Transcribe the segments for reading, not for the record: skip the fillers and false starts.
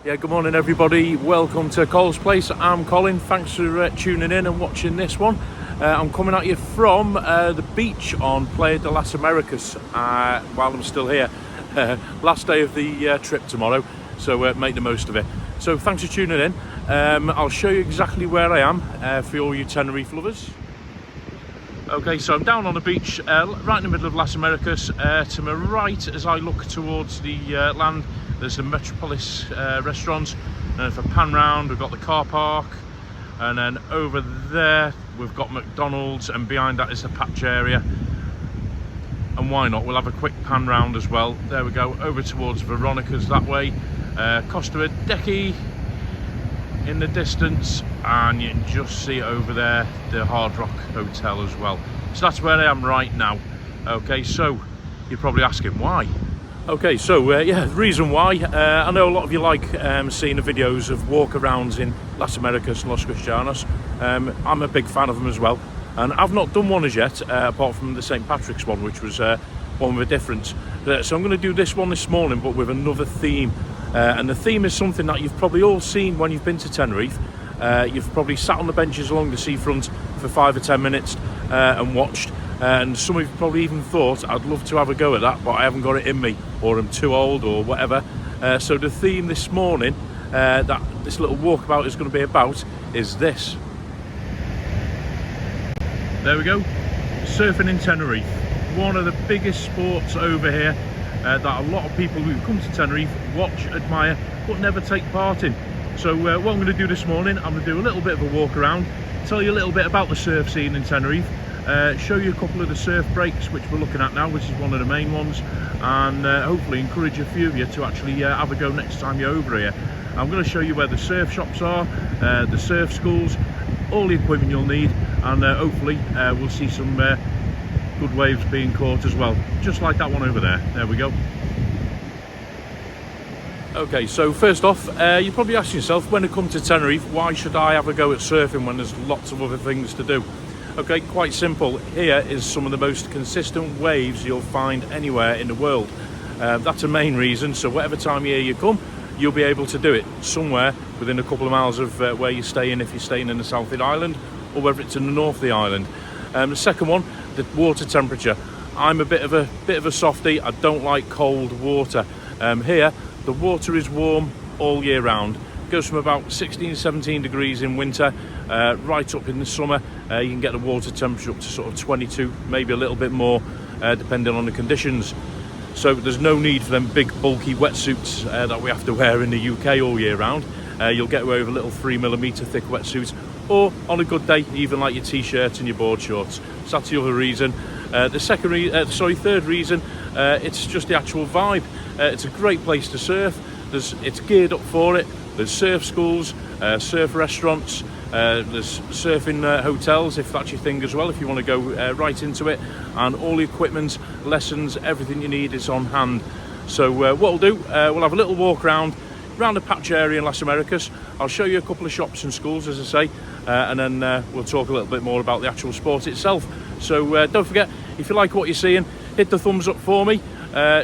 Yeah, good morning everybody. Welcome to Cole's Place. I'm Colin. Thanks for tuning in and watching this one. I'm coming at you from the beach on Playa De Las Americas while I'm still here. Last day of the trip tomorrow, so make the most of it. So thanks for tuning in. I'll show you exactly where I am for all you Tenerife lovers. Okay, so I'm down on the beach, right in the middle of Las Americas. To my right, as I look towards the land, there's the Metropolis restaurants. And if I pan round, we've got the car park. And then over there, we've got McDonald's, and behind that is the patch area. And why not? We'll have a quick pan round as well. There we go, over towards Veronica's that way. Costa Decky in the distance, and you can just see over there the Hard Rock Hotel as well. So that's where I am right now. Okay, so you're probably asking why. Okay, so yeah, the reason why, I know a lot of you like seeing the videos of walkarounds in Las Americas and Los Cristianos. I'm a big fan of them as well, and I've not done one as yet, apart from the St. Patrick's one, which was one with a difference. So I'm going to do this one this morning, but with another theme. And the theme is something that you've probably all seen when you've been to Tenerife. You've probably sat on the benches along the seafront for 5 or 10 minutes and watched. And some of you probably even thought, I'd love to have a go at that, but I haven't got it in me, or I'm too old, or whatever. So the theme this morning, that this little walkabout is going to be about, is this. There we go, surfing in Tenerife. One of the biggest sports over here. That a lot of people who come to Tenerife watch, admire, but never take part in. So what I'm going to do this morning, I'm going to do a little bit of a walk around, tell you a little bit about the surf scene in Tenerife, show you a couple of the surf breaks which we're looking at now, which is one of the main ones, and hopefully encourage a few of you to actually have a go next time you're over here. I'm going to show you where the surf shops are, the surf schools, all the equipment you'll need, and hopefully we'll see some good waves being caught as well, just like that one over there. There we go. Okay, so first off, you're probably asking yourself, when I come to Tenerife, why should I have a go at surfing when there's lots of other things to do? Okay, quite simple. Here is some of the most consistent waves you'll find anywhere in the world. That's the main reason. So whatever time of year you come, you'll be able to do it somewhere within a couple of miles of where you're staying, if you're staying in the south of the island, or whether it's in the north of the island. The second one, the water temperature. I'm a bit of a softie. I don't like cold water. Here the water is warm all year round. It goes from about 16-17 degrees in winter right up in the summer. You can get the water temperature up to sort of 22, maybe a little bit more, depending on the conditions. So there's no need for them big bulky wetsuits that we have to wear in the UK all year round. You'll get away with a little 3mm thick wetsuit, or on a good day, even like your t-shirt and your board shorts. So that's the other reason. Third reason, it's just the actual vibe. It's a great place to surf. It's geared up for it. There's surf schools, surf restaurants, there's surfing hotels, if that's your thing as well, if you want to go right into it. And all the equipment, lessons, everything you need is on hand. So what we'll do, we'll have a little walk around the patch area in Las Americas. I'll show you a couple of shops and schools, as I say, and then we'll talk a little bit more about the actual sport itself. So don't forget, if you like what you're seeing, hit the thumbs up for me,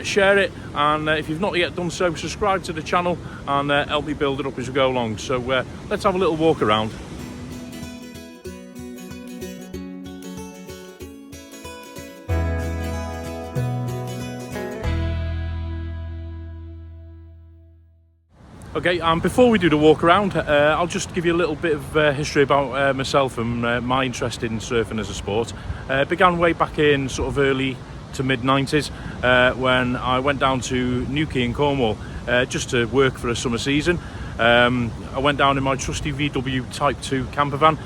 share it, and if you've not yet done so, subscribe to the channel and help me build it up as we go along. So let's have a little walk around. Okay, before we do the walk around, I'll just give you a little bit of history about myself and my interest in surfing as a sport. It began way back in sort of early to mid 90s when I went down to Newquay in Cornwall just to work for a summer season. I went down in my trusty VW Type 2 camper van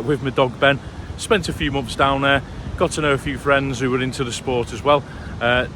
with my dog Ben, spent a few months down there, got to know a few friends who were into the sport as well,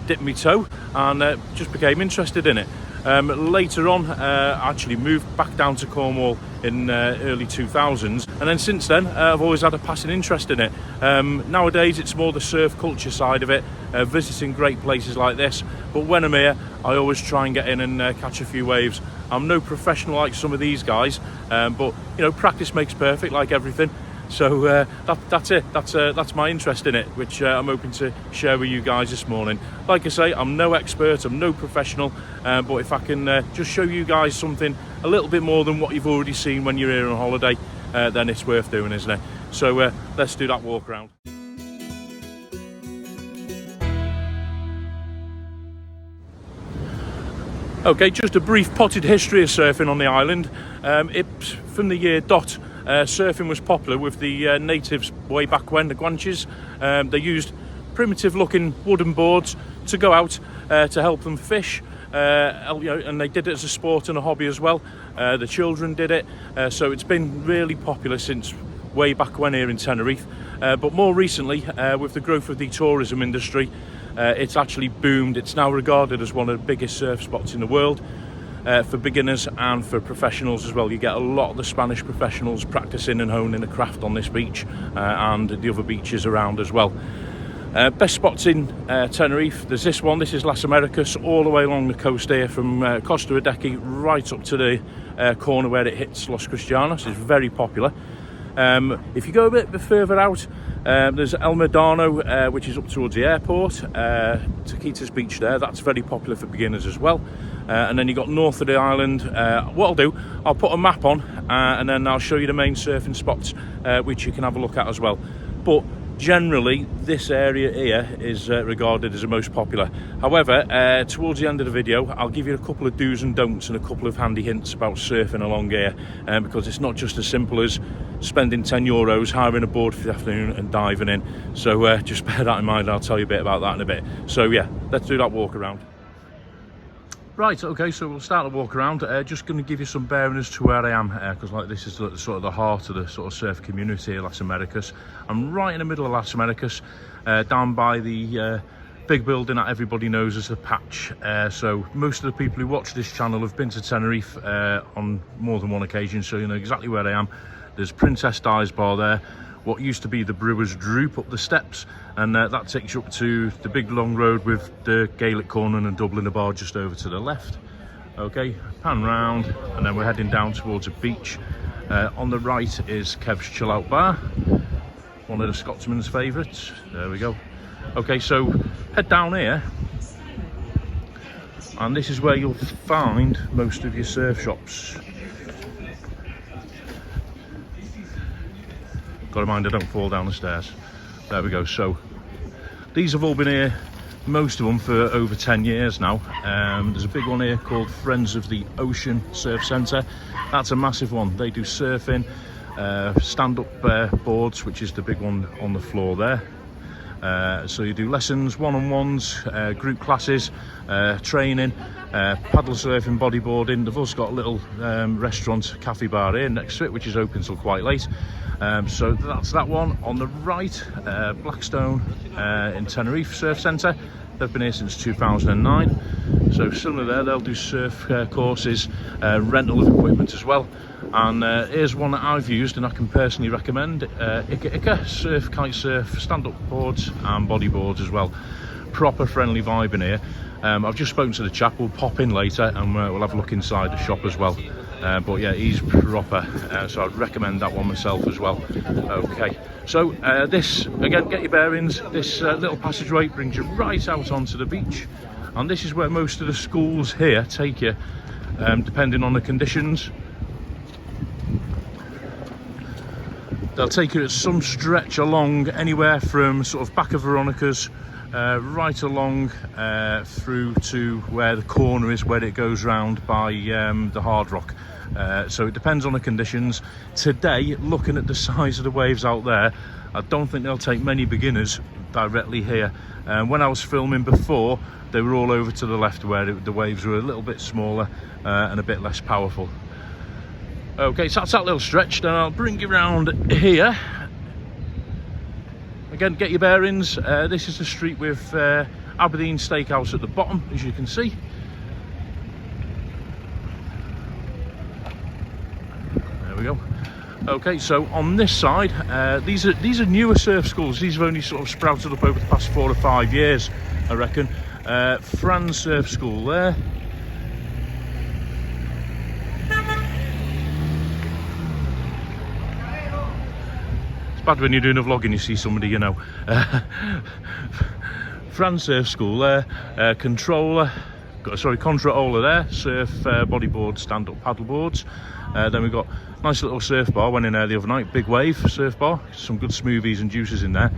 dipped my toe and just became interested in it. Later on, I actually moved back down to Cornwall in early 2000s, and then since then I've always had a passing interest in it. Nowadays it's more the surf culture side of it, visiting great places like this, but when I'm here I always try and get in and catch a few waves. I'm no professional like some of these guys, but you know, practice makes perfect, like everything. So that's it. That's my interest in it, which I'm hoping to share with you guys this morning. Like I say, I'm no expert, I'm no professional, but if I can just show you guys something a little bit more than what you've already seen when you're here on holiday, then it's worth doing, isn't it? So let's do that walk around. Okay, just a brief potted history of surfing on the island. It's from the year dot. Surfing was popular with the natives way back when, the Guanches. They used primitive looking wooden boards to go out to help them fish, and they did it as a sport and a hobby as well. The children did it, so it's been really popular since way back when here in Tenerife. But more recently, with the growth of the tourism industry, it's actually boomed. It's now regarded as one of the biggest surf spots in the world, for beginners and for professionals as well. You get a lot of the Spanish professionals practicing and honing a craft on this beach, and the other beaches around as well. Best spots in Tenerife, there's this one. This is Las Americas, all the way along the coast here from Costa Rica right up to the corner where it hits Los Cristianos. It's very popular. If you go a bit further out, there's El Medano, which is up towards the airport, Taquitas Beach there. That's very popular for beginners as well. And then you got north of the island. What I'll do, I'll put a map on, and then I'll show you the main surfing spots, which you can have a look at as well. But generally, this area here is regarded as the most popular. However, towards the end of the video, I'll give you a couple of do's and don'ts and a couple of handy hints about surfing along here, because it's not just as simple as spending €10, hiring a board for the afternoon and diving in. So just bear that in mind. I'll tell you a bit about that in a bit. So yeah, let's do that walk around. Right, okay, so we'll start the walk around. Just going to give you some bearing as to where I am, because like this is sort of the heart of the sort of surf community here, Las Americas. I'm right in the middle of Las Americas, down by the big building that everybody knows as the Patch. So most of the people who watch this channel have been to Tenerife on more than one occasion, so you know exactly where I am. There's Princess Di's Bar there, what used to be the Brewer's Droop up the steps, and that takes you up to the big long road with the Gaelic Corner and Dublin Bar just over to the left. Okay, pan round, and then we're heading down towards a beach. On the right is Kev's Chill Out Bar, one of the Scotsman's favourites. There we go. Okay, so head down here, and this is where you'll find most of your surf shops. Got to mind I don't fall down the stairs. There we go. So these have all been here, most of them, for over 10 years now. There's a big one here called Friends of the Ocean Surf Centre. That's a massive one. They do surfing, stand-up boards, which is the big one on the floor there. So you do lessons, one-on-ones, group classes, training, paddle surfing, bodyboarding. They've also got a little restaurant, cafe bar here next to it, which is open till quite late. So that's that one. On the right, Blackstone in Tenerife Surf Centre. They've been here since 2009. So similar there, they'll do surf courses, rental of equipment as well. And here's one that I've used and I can personally recommend. Ika Ika Surf, Kite Surf, stand-up boards and bodyboards as well. Proper friendly vibe in here. I've just spoken to the chap. We'll pop in later and we'll have a look inside the shop as well. But yeah, he's proper, so I'd recommend that one myself as well. Okay, so this, again, get your bearings. This little passageway brings you right out onto the beach, and this is where most of the schools here take you, depending on the conditions. They'll take you at some stretch along anywhere from sort of back of Veronica's right along through to where the corner is, where it goes round by the Hard Rock. So it depends on the conditions. Today, looking at the size of the waves out there, I don't think they'll take many beginners directly here. When I was filming before, they were all over to the left where the waves were a little bit smaller and a bit less powerful. Okay, so that's that little stretch. Then I'll bring you around here. Again, get your bearings. This is the street with Aberdeen Steakhouse at the bottom, as you can see. There we go. Okay, so on this side, these are newer surf schools. These have only sort of sprouted up over the past 4 or 5 years, I reckon. Franz Surf School there. Bad when you're doing a vlog and you see somebody you know. Franz Surf School there, Controller, Contra Ola there, surf bodyboard, stand-up paddle boards. Then we've got a nice little surf bar, went in there the other night, big wave surf bar, some good smoothies and juices in there.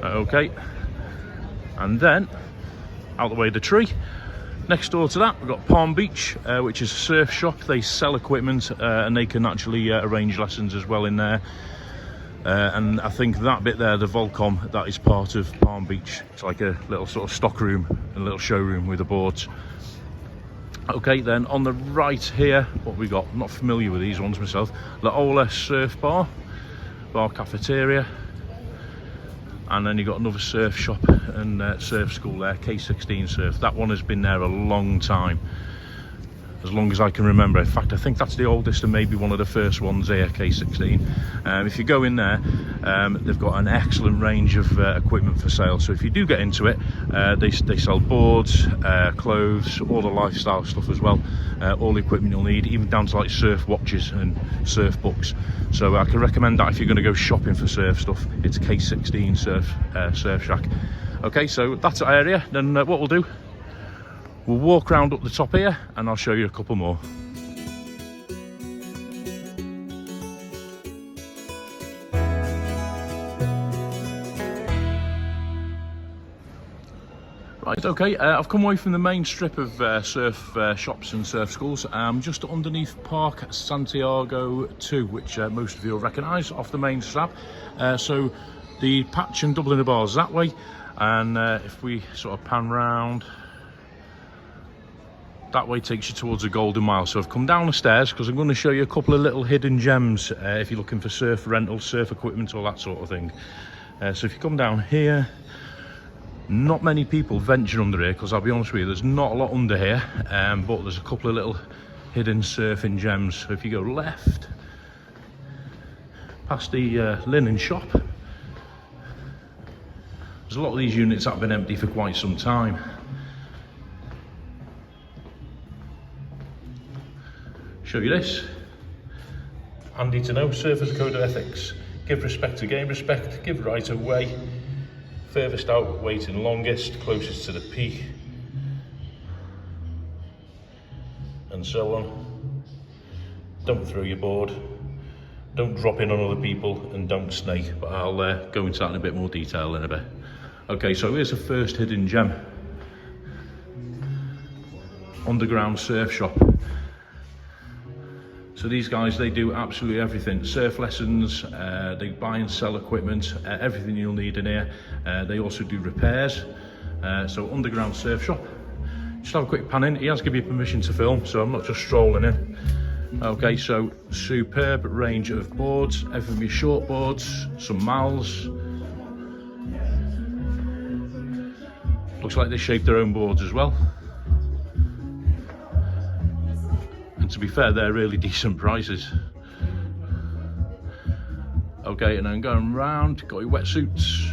Okay, and then out the way of the tree, next door to that we've got Palm Beach, which is a surf shop. They sell equipment and they can actually arrange lessons as well in there. And I think that bit there, the Volcom, that is part of Palm Beach. It's like a little sort of stock room, a little showroom with the boards. Okay, then on the right here, what we got? I'm not familiar with these ones myself. La Ola Surf Bar, bar cafeteria. And then you've got another surf shop and surf school there, K16 Surf. That one has been there a long time, as long as I can remember. In fact, I think that's the oldest and maybe one of the first ones here, K16. If you go in there, they've got an excellent range of equipment for sale. So if you do get into it, they sell boards, clothes, all the lifestyle stuff as well. All the equipment you'll need, even down to like surf watches and surf books. So I can recommend that if you're going to go shopping for surf stuff. It's K16 Surf Shack. Okay, so that's the area. Then what we'll do, we'll walk round up the top here and I'll show you a couple more. Right, okay, I've come away from the main strip of surf shops and surf schools. I'm just underneath Park Santiago 2, which most of you will recognise off the main strap. So the patch and doubling the bars that way, and if we sort of pan round, that way takes you towards the Golden Mile. So I've come down the stairs because I'm going to show you a couple of little hidden gems if you're looking for surf rental, surf equipment, all that sort of thing. So if you come down here, not many people venture under here because I'll be honest with you, there's not a lot under here, but there's a couple of little hidden surfing gems. So if you go left, past the linen shop, there's a lot of these units that have been empty for quite some time. Show you this. Handy to know, surfers code of ethics. Give respect to gain respect, give right of way. Furthest out, waiting longest, closest to the peak. And so on. Don't throw your board. Don't drop in on other people and don't snake. But I'll go into that in a bit more detail in a bit. Okay, so here's the first hidden gem. Underground surf shop. So these guys, they do absolutely everything. Surf lessons, they buy and sell equipment, everything you'll need in here. They also do repairs. So underground surf shop. Just have a quick pan in. He has given you permission to film, so I'm not just strolling in. Okay, so superb range of boards, everything from your short boards, some mals. Looks like they shape their own boards as well. To be fair, they're really decent prices. Okay, and then going round, got your wetsuits,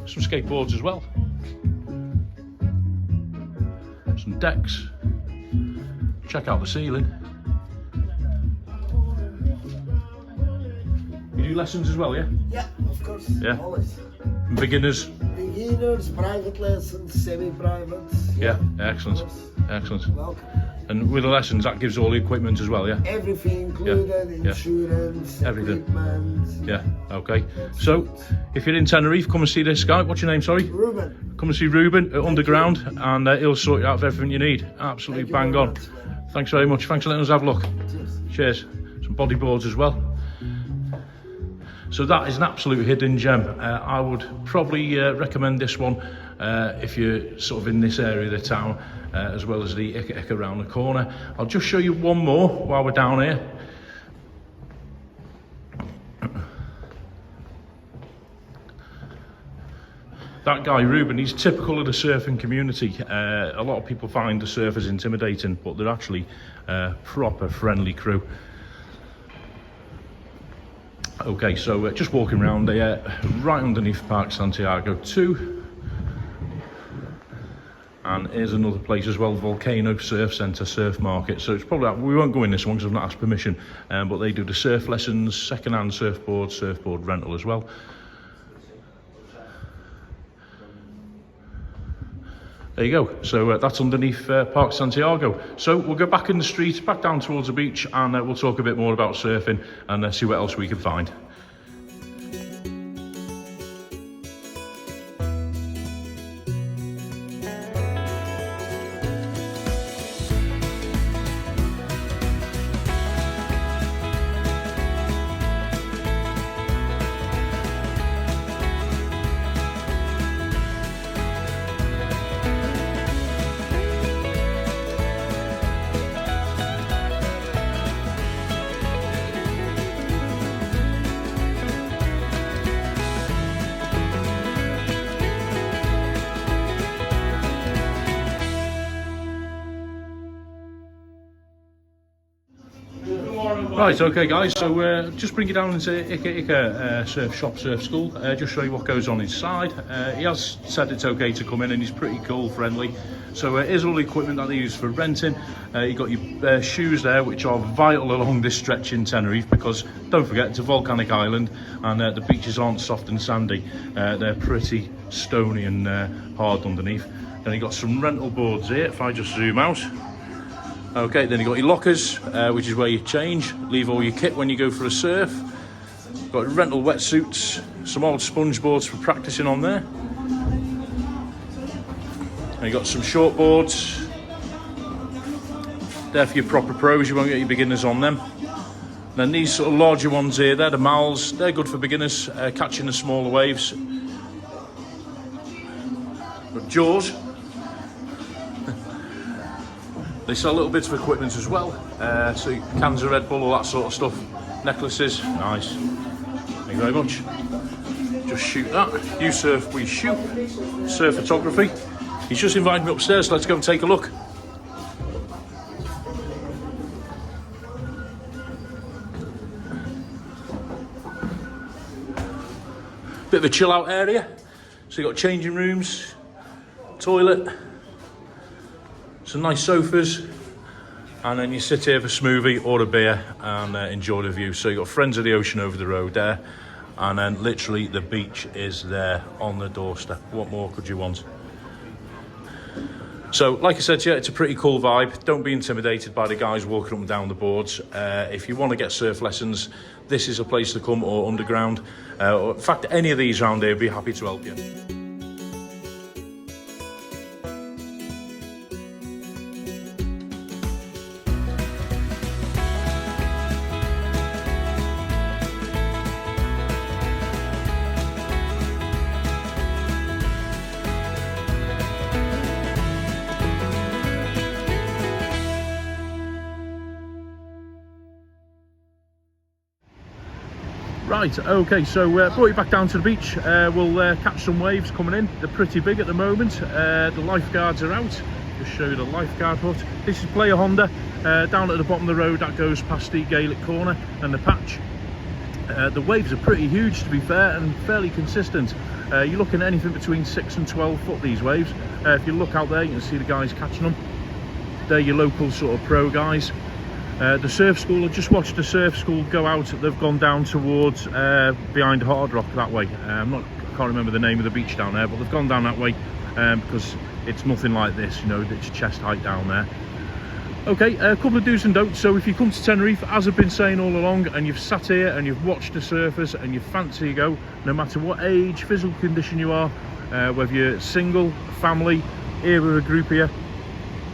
some skateboards as well, some decks. Check out the ceiling. You do lessons as well, yeah? Yeah, of course. Yeah. Always. Beginners. Beginners, private lessons, semi-private. Yeah, excellent. Excellent. Welcome. And with the lessons, that gives all the equipment as well, yeah? Everything included, Yeah. insurance, Everything. equipment. Yeah, okay. So, if you're in Tenerife, come and see this guy. What's your name, sorry? Ruben. Come and see Ruben at Underground, and he'll sort you out of everything you need. Absolutely Thank you bang very on. much. Thanks very much. Thanks for letting us have a look. Cheers. Cheers. Some bodyboards as well. So that is an absolute hidden gem. I would probably recommend this one if you're sort of in this area of the town, as well as the Ika Ika around the corner. I'll just show you one more while we're down here. That guy, Ruben, he's typical of the surfing community. A lot of people find the surfers intimidating, but they're actually proper friendly crew. Okay, so just walking around there, right underneath Park Santiago 2. And here's another place as well, Volcano Surf Centre Surf Market. So it's probably, we won't go in this one because I've not asked permission, but they do the surf lessons, second-hand surfboard rental as well. There you go. So that's underneath Park Santiago. So we'll go back in the street, back down towards the beach, and we'll talk a bit more about surfing and see what else we can find. Right, okay guys, so just bring you down into Ika Ika Surf School, just show you what goes on inside. He has said it's okay to come in and he's pretty cool, friendly. So here's all the equipment that they use for renting. You've got your shoes there, which are vital along this stretch in Tenerife, because don't forget, it's a volcanic island and the beaches aren't soft and sandy. They're pretty stony and hard underneath. Then you've got some rental boards here, if I just zoom out. Okay, then you've got your lockers, which is where you change, leave all your kit when you go for a surf. Got rental wetsuits, some old sponge boards for practicing on there. And you've got some short boards. There for your proper pros, you won't get your beginners on them. Then these sort of larger ones here, they're the mals, they're good for beginners, catching the smaller waves. Got jaws. They sell little bits of equipment as well, so cans of Red Bull, all that sort of stuff. Necklaces, nice. Thank you very much. Just shoot that. You surf, we shoot. Surf photography. He's just invited me upstairs, so let's go and take a look. Bit of a chill out area. So you've got changing rooms, toilet, some nice sofas, and then you sit here for a smoothie or a beer and enjoy the view. So you've got Friends of the Ocean over the road there, and then literally the beach is there on the doorstep. What more could you want? So like I said to you, it's a pretty cool vibe. Don't be intimidated by the guys walking up and down the boards. If you want to get surf lessons, this is a place to come, or underground. In fact, any of these around here would be happy to help you. Right, okay, so brought you back down to the beach. We'll catch some waves coming in. They're pretty big at the moment. The lifeguards are out. Just show you the lifeguard hut. This is Playa Honda, down at the bottom of the road. That goes past the Gaelic corner and the patch. The waves are pretty huge, to be fair, and fairly consistent. You're looking at anything between 6 and 12 foot, these waves. If you look out there, you can see the guys catching them. They're your local sort of pro guys. The surf school, I just watched the surf school go out. They've gone down towards behind Hard Rock that way. I can't remember the name of the beach down there, but they've gone down that way because it's nothing like this, you know, it's chest height down there. Okay, a couple of do's and don'ts. So if you come to Tenerife, as I've been saying all along, and you've sat here and you've watched the surfers and you fancy to go, no matter what age, physical condition you are, whether you're single, family, here with a group here,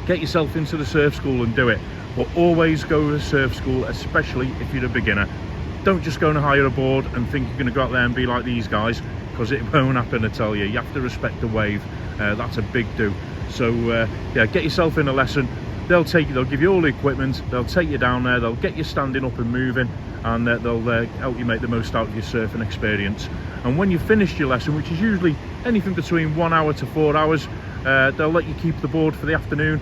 get yourself into the surf school and do it. But always go to a surf school, especially if you're a beginner. Don't just go and hire a board and think you're going to go out there and be like these guys, because it won't happen, I tell you. You have to respect the wave. That's a big do. So yeah, get yourself in a lesson. They'll give you all the equipment, they'll take you down there, they'll get you standing up and moving, and they'll help you make the most out of your surfing experience. And when you've finished your lesson, which is usually anything between 1 hour to 4 hours, they'll let you keep the board for the afternoon.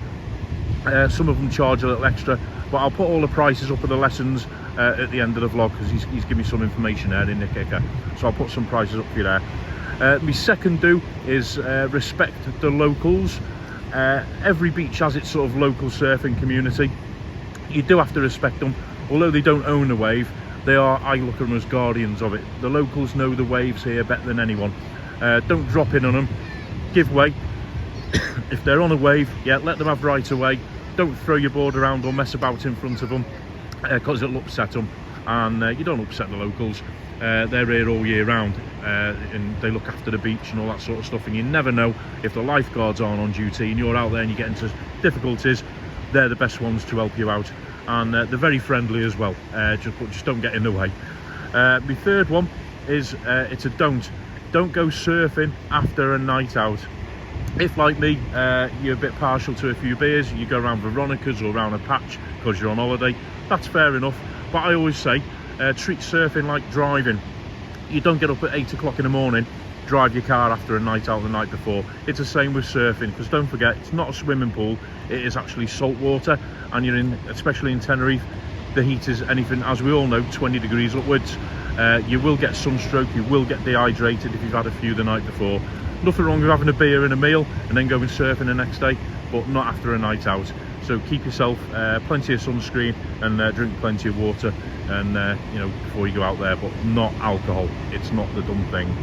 Some of them charge a little extra, but I'll put all the prices up of the lessons at the end of the vlog, because he's given me some information there in Ika Ika. So I'll put some prices up for you there. My second do is respect the locals. Every beach has its sort of local surfing community. You do have to respect them. Although they don't own the wave, I look at them as guardians of it. The locals know the waves here better than anyone. Don't drop in on them, give way. If they're on a wave, yeah, let them have right away. Don't throw your board around or mess about in front of them, because it'll upset them. And you don't upset the locals. They're here all year round, and they look after the beach and all that sort of stuff, and you never know if the lifeguards aren't on duty and you're out there and you get into difficulties. They're the best ones to help you out, and they're very friendly as well. Just don't get in the way. My third one is it's a don't go surfing after a night out. If, like me, you're a bit partial to a few beers, you go around Veronica's or around a patch because you're on holiday, that's fair enough. But I always say, treat surfing like driving. You don't get up at 8 o'clock in the morning, drive your car after a night out the night before. It's the same with surfing, because don't forget, it's not a swimming pool, it is actually salt water, and you're in, especially in Tenerife, the heat is anything, as we all know, 20 degrees upwards. You will get sunstroke, you will get dehydrated if you've had a few the night before. Nothing wrong with having a beer and a meal and then going surfing the next day, but not after a night out. So keep yourself plenty of sunscreen and drink plenty of water, and you know, before you go out there, but not alcohol. It's not the dumb thing.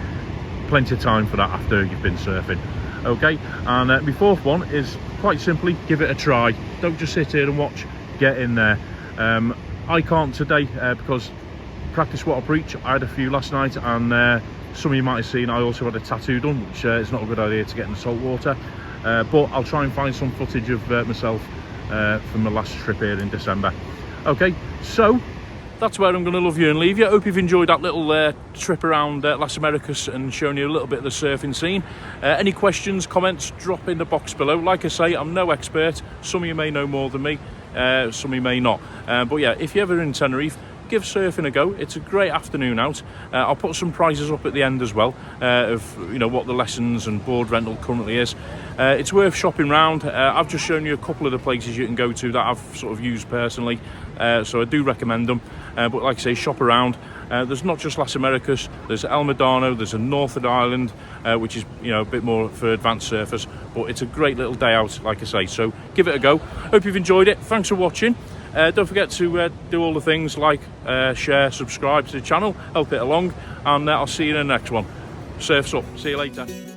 Plenty of time for that after you've been surfing. Okay, and my fourth one is quite simply, give it a try. Don't just sit here and watch, get in there. I can't today because practice what I preach. I had a few last night, and some of you might have seen I also had a tattoo done, which is not a good idea to get in the salt water. But I'll try and find some footage of myself from the last trip here in December. Okay, so that's where I'm going to love you and leave you. I hope you've enjoyed that little trip around Las Americas and shown you a little bit of the surfing scene. Any questions, comments, drop in the box below. Like I say, I'm no expert. Some of you may know more than me, some of you may not. But yeah, if you're ever in Tenerife, give surfing a go. It's a great afternoon out. I'll put some prices up at the end as well, of what the lessons and board rental currently is. It's worth shopping round. I've just shown you a couple of the places you can go to that I've sort of used personally, so I do recommend them. But like I say, shop around. There's not just Las Americas, there's El Medano, there's a Northern Island, which is a bit more for advanced surfers, but it's a great little day out, like I say, so give it a go. Hope you've enjoyed it. Thanks for watching. Don't forget to do all the things like share, subscribe to the channel, help it along, and I'll see you in the next one. Surf's up. See you later.